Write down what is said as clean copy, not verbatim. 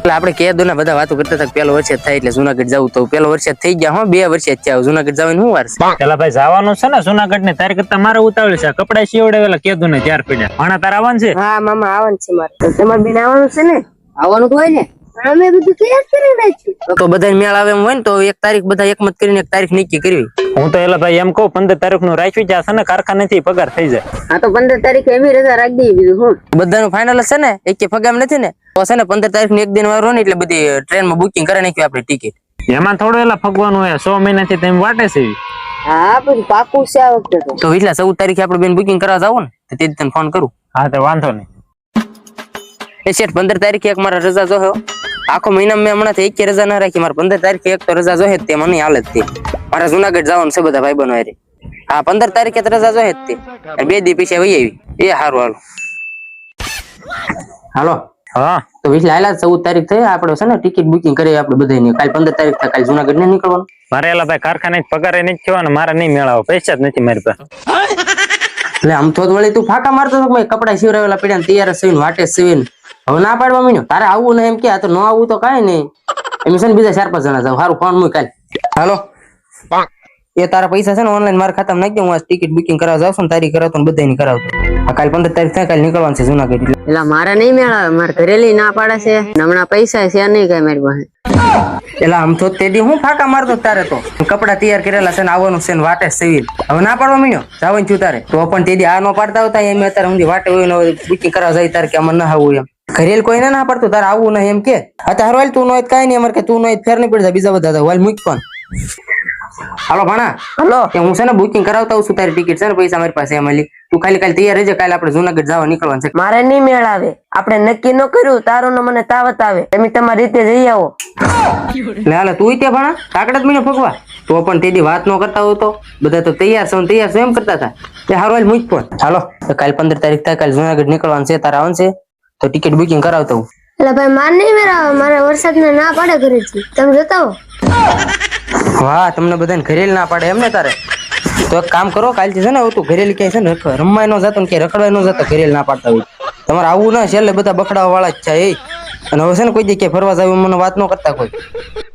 એટલે આપણે કેદુના બધા વાતો કરતા હતા પેલો વરસાદ થાય એટલે જુનાગઢ જવું તો પેલો વરસાદ થઈ ગયા હો 2 વરસાદ થયા જુનાગઢ જવાનું શું વાર છે પેલા ભાઈ જવાનું છે ને જુનાગઢ ને તારી કરતા મારે ઉતાવળ છે કપડા સીવડાવેલા કેદુ ને 4 પીડ્યા ભાણા તાર આવવાનું છે હા મામા આવવાનું છે મારે તમારે બેન આવવાનું છે ને આવવાનું હોય ને અમે બધું તૈયાર કરી નાખ્યું તો બધા મેળ આવે એમ હોય ને તો 1 તારીખ બધા એકમત કરીને 1 તારીખ નક્કી કરવી હું તો એલા ભાઈ એમ કહું 15 તારીખ નું રાખવી જશે ને કારખાનેથી પગાર થઈ જાય હા તો 15 તારીખે એવી રજા રાખી દઈએ બીજું હું બધાનું ફાઇનલ છે ને એક ફગામ નથી ને તો છે ને 15 તારીખ નું એક દિન વારો ને એટલે બધી ટ્રેન માં બુકિંગ કરી નાખ્યું આપણે ટિકિટ એમાં થોડું એલા ફગવાનું હોય 100 મહિનાથી તેમ વાટે છે હા પણ પાકું છે આ વખતે તો એટલા 14 તારીખે આપણે બેન બુકિંગ કરવા જાવ ને તો તે તને ફોન કરું હા તો વાંધો નહીં એ શેઠ 15 તારીખે એક મારા રજા જોહે આખો મહિના મેં હમણાં એક રજા ના રાખી મારે 15 તારીખે એક તો રજા જોહે તે મને હાલત તે મારા જુનાગઢ જવાનું છે બધા ભાઈબંધો હારે હા 15 તારીખે તો રજા જોહે તે 2 દી પછી વહી આવી એ હારું હાલો હા તો એટલે હાલા 14 તારીખ થઈ આપણે છે ને ટિકિટ બુકિંગ કરી આપણે બધાની કાલ 15 તારીખ થાય કાલ જુનાગઢ ને નીકળવાનું મારે એલા ભાઈ કારખાને પગારે નથી થયો ને મારે નહીં મેળાવો પૈસા જ નથી મારી પાસે એટલે આમ તો વળી તું ફાકા મારતો હતો કપડા સીવરાવેલા પડ્યા તૈયાર સીવીને વાટે સીવીને હવે ના પાડવા મીનો તારે આવવું ને એમ કે આ તો ન આવવું તો કાંઈ નહીં એમ છે ને બીજા 4-5 જણા જાવ સારું ફોન મૂક કાલ હાલો એ તારા પૈસા છે ને ઓનલાઈન મારા ખાતામાં નાખી દે હું આ ટિકિટ બુકિંગ કરાવવા જાવ છું ને તારી કરાવતો ને બધાની કરાવતો આ કાલ 15 તારીખ થાય કાલ નીકળવાનું છે જુનાગઢ એટલે મારે નહીં મેળાવે મારે ઘરેલી ના પાડે છે હમણાં પૈસા છે નહીં કઈ મારી પાસે એટલે આમ તો તે દી હું ફાકા મારતો તારે તો કપડા તૈયાર કરેલા છે ને આવવાનું છે ને વાટે સીવી હવે ના પાડવા મીનો જવાનું છું તારે તો પણ તે દી આ નો પાડતા હતા એમ અત્યારે હું વાટે હોય ને બુકિંગ કરાવવા જાય તારે કે આમાં ના આવવું એમ ઘરેલ કોઈ ના પડતું તારે આવવું નહીં એમ કે અત્યારે હાલ તું નો કઈ નહીં અમારે કે તું નો ફેર નહીં પડતા બીજા બધા હાલ મૂક પણ હાલો ભાણા હલો હું છે ને બુકિંગ કરાવતા છું તારી ટિકિટ છે ને પૈસા મારી પાસે એમ તું ખાલી કાલે તૈયાર રહેજે કાલે આપણે જુનાગઢ જવા નીકળવાનું છે મારે નહીં મેળાવે આપણે નક્કી ન કર્યું તારો ને મને તાવત આવે તમે તમારી રીતે જઈ આવો લે હાલે તું ત્યાં ભાણા કાકડા જ મીનો ફગવા તો પણ તેદી વાત ન કરતા હોય તો બધા તો તૈયાર છો એમ કરતા હતા તે હારો હાલ મૂક પણ હાલો કાલે 15 તારીખ થાય કાલે જુનાગઢ નીકળવાનું છે તારા આવવાનું છે તો ટિકિટ બુકિંગ કરાવતા હું એટલે ભાઈ માર નહીં મેળાવે મારે વરસાદ ને ના પાડે ઘરેથી તમે જતા હો વાહ તમને બધાને ઘરેલ ના પાડે એમ ને તારે તો એક કામ કરો કાલથી છે ને તું ઘરેલી ક્યાંય છે ને રમવાય ન જતો ને ક્યાંય રખડવાય ન જતો ઘરેલ ના પાડતા હોય તમારે આવવું ના છેલ્લે બધા બખડાવા વાળા જ છે એ અને હવે છે ને કોઈ જગ્યાએ ફરવા જાવ મને વાત ન કરતા કોઈ